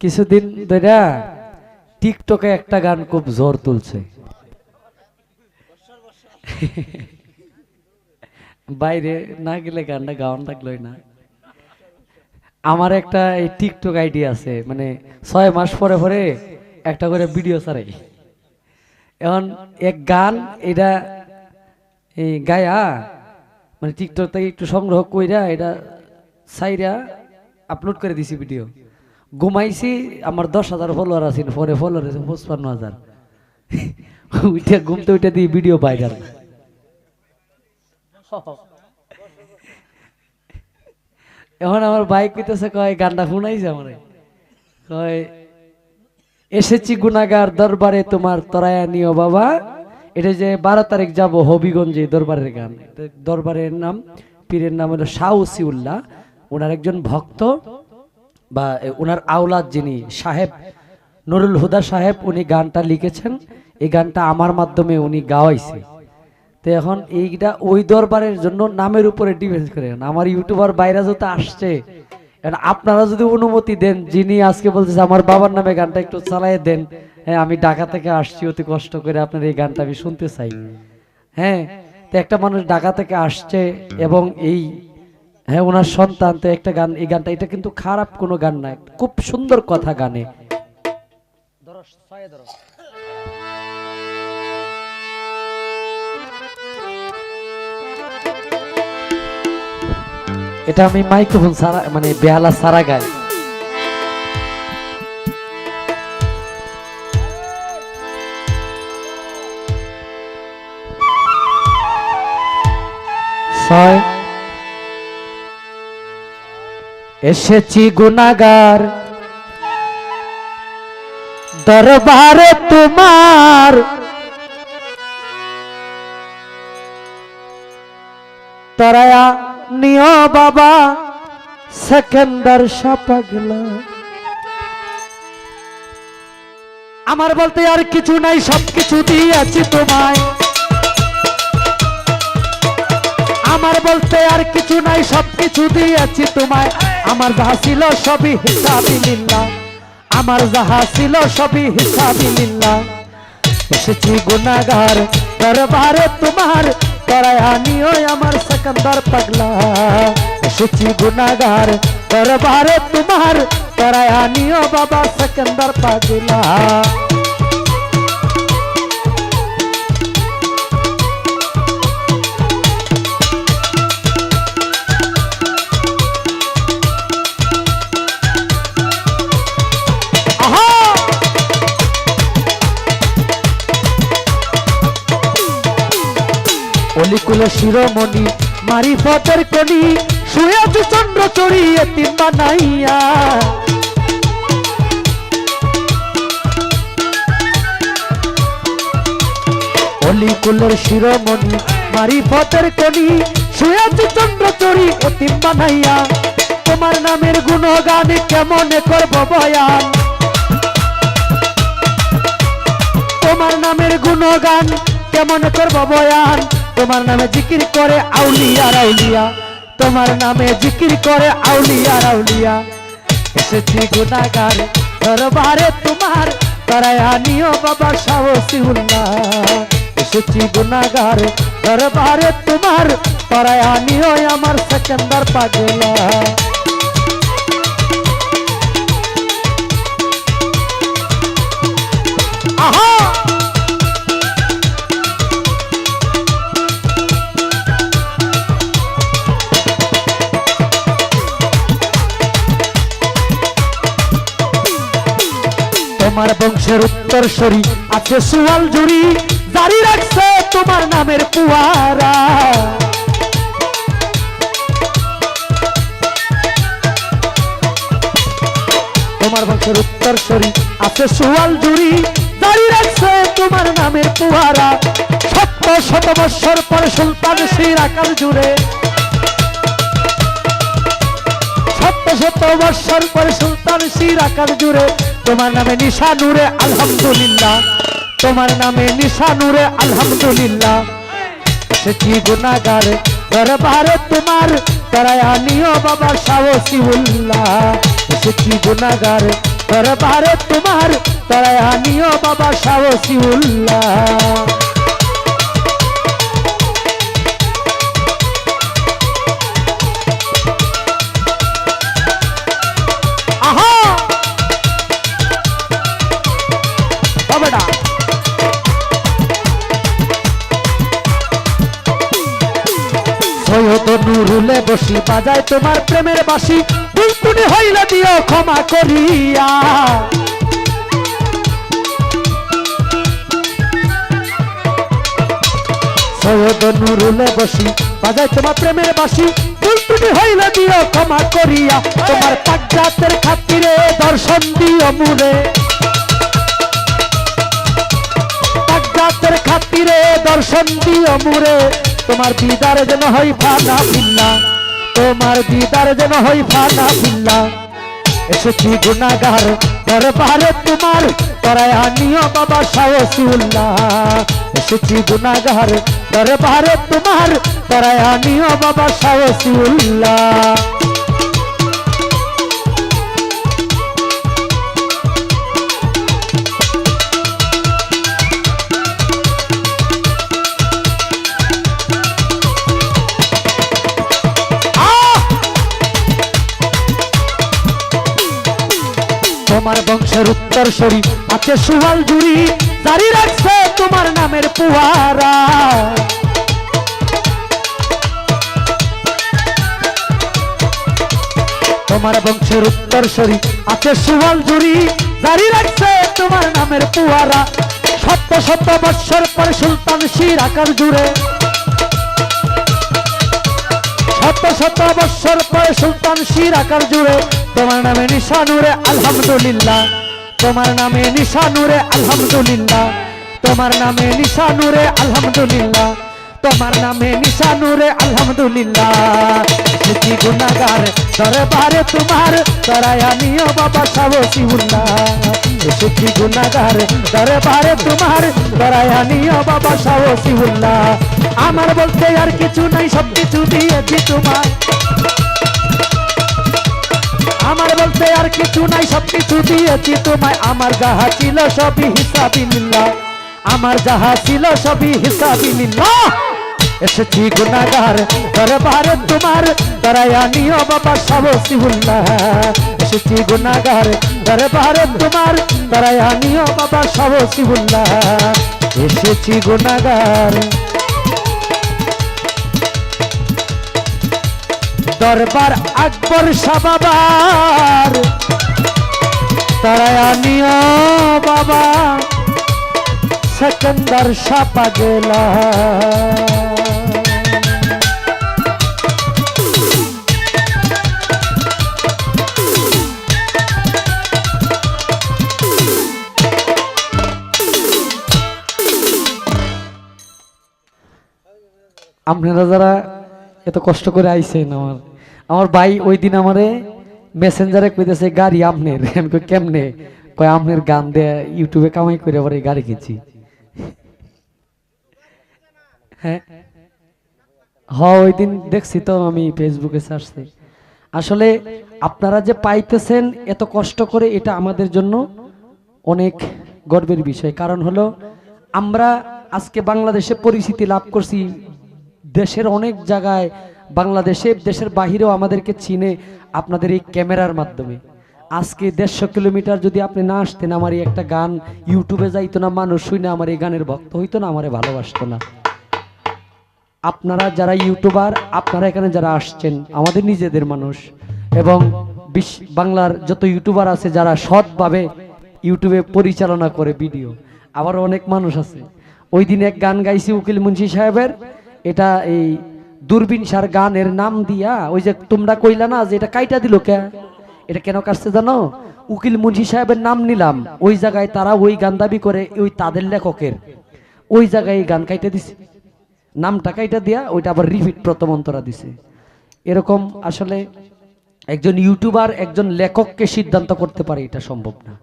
কিছুদিন ধরে টিকটকে একটা গান খুব জোর তুলছে। বাইরে না গেলে গানটা গাওয়ান লাগলোই না। আমার একটা এই টিকটক আইডি আছে, মানে 6 মাস পরে পরে একটা করে ভিডিও ছাড়ে। এখন এক গান এটা এই গায়া মানে টিকটক থেকে একটু সংগ্রহ কইরা এটা সাইরা আপলোড করে দিছি ভিডিও। ঘুমাইছি, আমার 10,000 ফলোয়ার আছে, পরে ফলোয়ার আছে 55,000। ওইটা ঘুমতে ওইটা দিয়ে ভিডিও ভাইরাল। এখন আমার বাইক কইতেছে, কয় গানটা শুনাইছে আমারে, কয় এসেছি গুনাহগার দরবারে তোমার তরায়া নিও বাবা। এটা যে 12 তারিখ যাব হবিগঞ্জে দরবারের গান। দরবারের নাম, পীরের নাম হলো শাহ ওসিউল্লাহ। ওনার একজন ভক্ত বা ওনার আওলাদ যিনি সাহেব নুরুল হুদা সাহেব, উনি গানটা লিখেছেন। এই গানটা আমার মাধ্যমে উনি গাওয়াইছে। তো এখন এইটা ওই দরবারের জন্য নামের উপরে ডিপেন্ড করে। আমার ইউটিউবার বাইরে যত আসছে, আপনারা যদি অনুমতি দেন, যিনি আজকে বলতেছে আমার বাবার নামে গানটা একটু চালাই দেন, হ্যাঁ আমি ঢাকা থেকে আসছি অতি কষ্ট করে, আপনার এই গানটা আমি শুনতে চাই। হ্যাঁ, তো একটা মানুষ ঢাকা থেকে আসছে এবং এই হ্যাঁ ওনার সন্তান, তো একটা গান, এই গানটা এটা কিন্তু খারাপ কোনো গান না, খুব সুন্দর কথা গানে। এটা আমি মাইক্রোফোন সারা মানে বেহালা সারা গাই। এসেছি গুনাহগার দরবারে তোমার, তরায়া নিও বাবা সেকেন্দার সাপাগলা। আমার বলতে আর কিছু নাই, সবকিছু দিয়েছি তোমায়। আমার বলতে আর কিছু নাই, সবকিছু দিয়েছি তোমায়। আমার যাহা ছিল সবই হিসাবিল্লাহ, আমার যাহা ছিল সবই হিসাবিল্লাহ। এসেছি গুনাহগার দরবারে তোমার, তরায়া নিও আমার সেকেন্দার পাগলা। এসেছি গুনাহগার দরবারে তোমার, তরায়া নিও বাবা সেকেন্দার পাগলা। অলিকুলে শিরোমণি মারিফতের কলি, শুয়েছ চন্দ্র চড়িয়ে তিন বানাইয়া। অলিকুলের শিরোমণি মারিফতের কলি, শুয়েছ চন্দ্র চড়িয়ে তিন বানাইয়া। তোমার নামের গুণগান কেমনে করব বয়ান, তোমার নামের গুণগান কেমন করব বয়ান। তোমার নামে জিকির করে আউলিয়া রাউলিয়া, তোমার নামে জিকির করে আউলিয়া রাউলিয়া। এসেছি গুনাহগার দরবারে তোমার, তরায়া নিও বাবা শাহ ওসিউল্লাহ। এসেছি গুনাহগার দরবারে তোমার, তরায়া নিও আমার সেকেন্দার পাগলা। তোমার বংশের উত্তরসূরি আছে সুয়াল জুড়ি, জারি রাখছে তোমার নামের পুয়ারা। তোমার বংশের উত্তরসূরি আছে সুয়াল জুড়ি, জারি রাখছে তোমার নামের পুয়ারা। শত বৎসর পরে সুলতান সেই আকাল জুড়ে, শত বৎসর পরে সুলতান সেই আকাল জুড়ে। তোমার নামে নিশা নূরে আলহামদুলিল্লাহ, তোমার নামে নিশা নূরে আলহামদুলিল্লাহ। এসেছি গুনাহগার দরবারে তোমার, তরায়া নিও বাবা শাহ ওসিউল্লাহ। এসেছি গুনাহগার দরবারে তোমার তরায়া নিও বাবা শাহ ওসিউল্লাহ। আহা বাবাডা সৈয়দ নুরুলে বসি বাজায় তোমার প্রেমের বাঁশি, বুলবুলি হইলে দিও ক্ষমা করিয়া। সৈয়দ নুরুলে বসি বাজায় তোমার প্রেমের বাঁশি, বুলবুলি হইলে দিও ক্ষমা করিয়া। তোমার পাকজাতের খাতিরে দর্শন দিও মুরে, পাকজাতের খাতিরে দর্শন দিও মুরে। তোমার দিদার যেন হই ফানা ফিল্লা, তোমার দিদার যেন হই ফানা ফিল্লা। এসেছি গুনাহগার দরবারে তোমার তরায়া নিও বাবা শাহ ওসিউল্লাহ। এসেছি গুনাহগার দরবারে তোমার তরায়া নিও বাবা শাহ ওসিউল্লাহ। তোমার বংশের উত্তরসূরি আছে সুহাল জুড়ি, জারি রাখছে তোমার নামের পুয়ারা। তোমার বংশের উত্তরসূরি আছে সুহাল জুড়ি, জারি রাখছে তোমার নামের পুয়ারা। শত শত বৎসর পর সুলতান শির আকার জুড়ে, শত শত বৎসর পর সুলতান শির আকার জুড়ে। তোমার নামে নিশানুরে আলহামদুলিল্লাহ, তোমার নামে নিশানুরে আলহামদুলিল্লাহ, তোমার নামে নিশানুরে আলহামদুলিল্লাহ, তোমার নামে নিশানুরে আলহামদুলিল্লাহ। এসেছি গুনাহগার দরবারে তোমার তরায়া নিও বাবা শাহ ওসিউল্লাহ। এসেছি গুনাহগার দরবারে তোমার তরায়া নিও বাবা শাহ ওসিউল্লাহ। আমার বলতে আর কিছু নাই, সব কিছু দিয়েছি তোমার। আমার বলতে আর কিছু নাই, সবকিছু দিয়েছি তোমায়। আমার যাহা ছিল সবই হিসাবিল্লাহ, আমার যাহা ছিল সবই হিসাবিল্লাহ। এসেছি গুনাহগার দরবারে তোমার তরায়া নিও বাবা শাহ ওসিউল্লাহ। এসেছি গুনাহগার দরবারে তোমার তরায়া নিও বাবা শাহ ওসিউল্লাহ। এসেছি গুনাহগার দরবার আকবর শাহ বাবার তরায়া নিও বাবা সেকেন্দার শাহ পাগলা। আপনারা যারা এত কষ্ট করে আইছেন, আমার ভাই ওই দিন আমারে মেসেঞ্জারে কইতেছে গাড়ি আপনার। আমি কই কেমনে? কয় আপনার গান দেয়া ইউটিউবে কামাই করে আবার এই গাড়ি কিনছি। হ্যাঁ ওই দিন দেখছি তো আমি ফেসবুকে সার্চে। আসলে আপনারা যে পাইতেছেন এত কষ্ট করে, এটা আমাদের জন্য অনেক গর্বের বিষয়। কারণ হলো আমরা আজকে বাংলাদেশে পরিচিতি লাভ করছি, দেশের অনেক জায়গায়, বাংলাদেশে দেশের বাহিরেও আমাদেরকে চিনে আপনাদের এই ক্যামেরার মাধ্যমে। আজকে 150 কিলোমিটার যদি আপনি না আসতেন, আমার এই একটা গান ইউটিউবে যাইতো না, মানুষ শুনে আমার এই গানের ভক্ত হইতো না, আমারে ভালোবাসতো না। আপনারা যারা ইউটিউবার, আপনারা এখানে যারা আসছেন আমাদের নিজেদের মানুষ, এবং বাংলার যত ইউটিউবার আছে যারা সৎভাবে ইউটিউবে পরিচালনা করে ভিডিও, আবার অনেক মানুষ আছে। ওই দিন এক গান গাইছি উকিল মুন্সি সাহেবের, এটা এই দূরবীন সার গানের নাম দিয়া, ওই যে তোমরা কইলা না যে এটা কাইটা দিল কে, এটা কেন কাটছে জানো? উকিল মুন্সি সাহেবের নাম নিলাম, ওই জায়গায় তারা ওই গান দাবি করে, ওই তাদের লেখকের ওই জায়গায় এই গান কাইটা দিছে, নামটা কাইটা দিয়া ওইটা আবার রিপিট প্রথম অন্তরা দিছে। এরকম আসলে একজন ইউটিউবার একজন লেখককে সিদ্ধান্ত করতে পারে, এটা সম্ভব না।